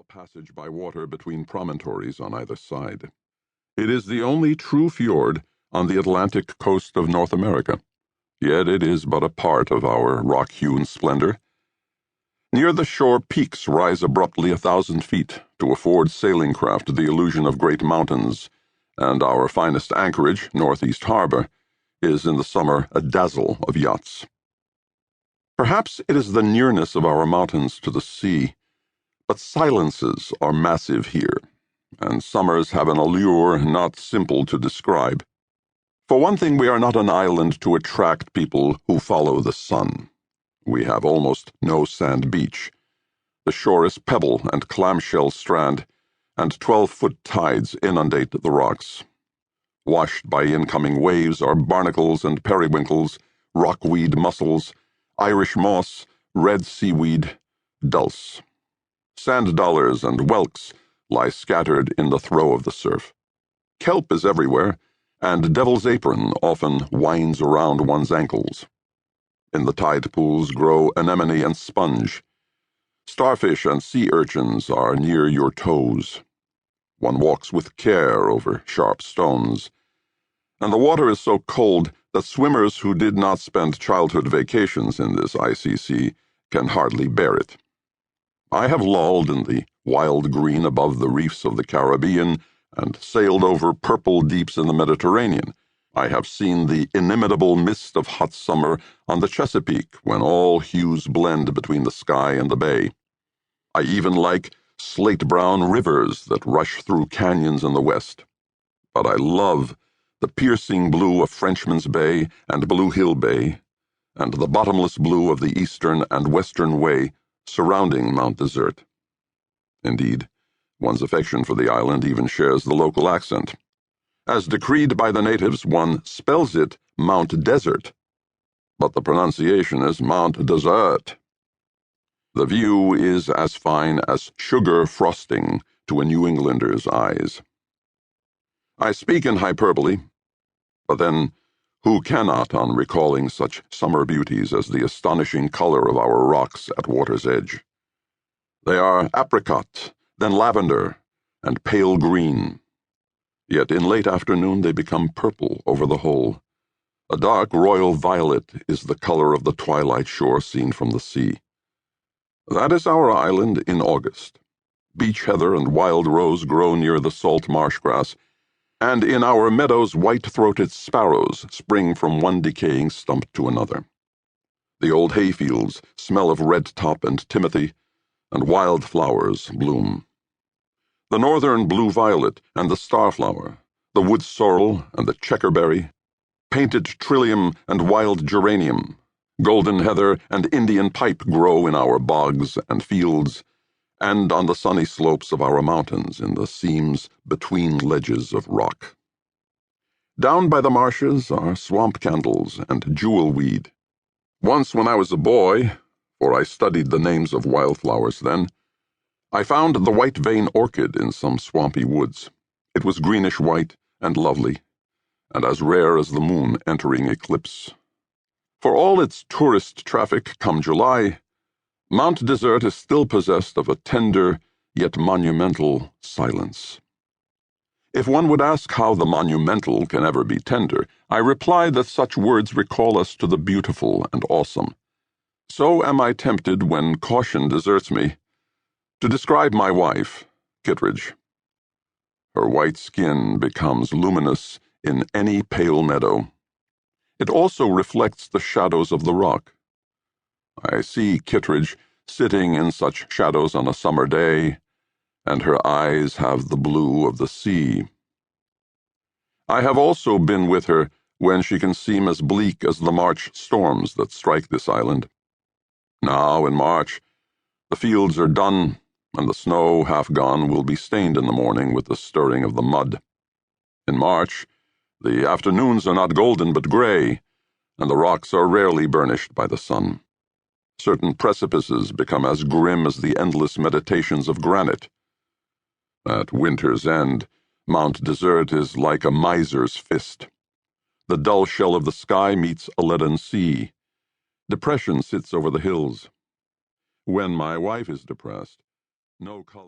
passage by water between promontories on either side. It is the only true fjord on the Atlantic coast of North America, yet it is but a part of our rock-hewn splendor. Near the shore, peaks rise abruptly 1,000 feet to afford sailing craft the illusion of great mountains, and our finest anchorage, Northeast Harbor, is in the summer a dazzle of yachts. Perhaps it is the nearness of our mountains to the sea, but silences are massive here, and summers have an allure not simple to describe. For one thing, we are not an island to attract people who follow the sun. We have almost no sand beach. The shore is pebble and clamshell strand, and 12-foot tides inundate the rocks. Washed by incoming waves are barnacles and periwinkles, rockweed mussels, Irish moss, red seaweed, dulse. Sand dollars and whelks lie scattered in the throe of the surf. Kelp is everywhere, and devil's apron often winds around one's ankles. In the tide pools grow anemone and sponge. Starfish and sea urchins are near your toes. One walks with care over sharp stones, and the water is so cold that swimmers who did not spend childhood vacations in this icy sea can hardly bear it. I have lolled in the wild green above the reefs of the Caribbean and sailed over purple deeps in the Mediterranean. I have seen the inimitable mist of hot summer on the Chesapeake when all hues blend between the sky and the bay. I even like slate-brown rivers that rush through canyons in the west. But I love the piercing blue of Frenchman's Bay and Blue Hill Bay, and the bottomless blue of the eastern and western way surrounding Mount Desert. Indeed, one's affection for the island even shares the local accent. As decreed by the natives, one spells it Mount Desert, but the pronunciation is Mount Desert. The view is as fine as sugar frosting to a New Englander's eyes. I speak in hyperbole, but then who cannot on recalling such summer beauties as the astonishing color of our rocks at water's edge? They are apricot, then lavender, and pale green. Yet in late afternoon they become purple over the whole. A dark royal violet is the color of the twilight shore seen from the sea. That is our island in August. Beach heather and wild rose grow near the salt marsh grass, and in our meadows white-throated sparrows spring from one decaying stump to another. The old hayfields smell of redtop and timothy, and wild flowers bloom. The northern blue violet and the starflower, the wood sorrel and the checkerberry, painted trillium and wild geranium, golden heather and Indian pipe grow in our bogs and fields, and on the sunny slopes of our mountains in the seams between ledges of rock. Down by the marshes are swamp candles and jewelweed. Once when I was a boy, for I studied the names of wildflowers then, I found the white vein orchid in some swampy woods. It was greenish-white and lovely, and as rare as the moon entering eclipse. For all its tourist traffic come July, Mount Desert is still possessed of a tender yet monumental silence. If one would ask how the monumental can ever be tender, I reply that such words recall us to the beautiful and awesome. So am I tempted, when caution deserts me, to describe my wife, Kittredge. Her white skin becomes luminous in any pale meadow. It also reflects the shadows of the rock. I see Kittredge sitting in such shadows on a summer day, and her eyes have the blue of the sea. I have also been with her when she can seem as bleak as the March storms that strike this island. Now, in March, the fields are done, and the snow, half gone, will be stained in the morning with the stirring of the mud. In March, the afternoons are not golden but gray, and the rocks are rarely burnished by the sun. Certain precipices become as grim as the endless meditations of granite. At winter's end, Mount Desert is like a miser's fist. The dull shell of the sky meets a leaden sea. Depression sits over the hills. When my wife is depressed, no color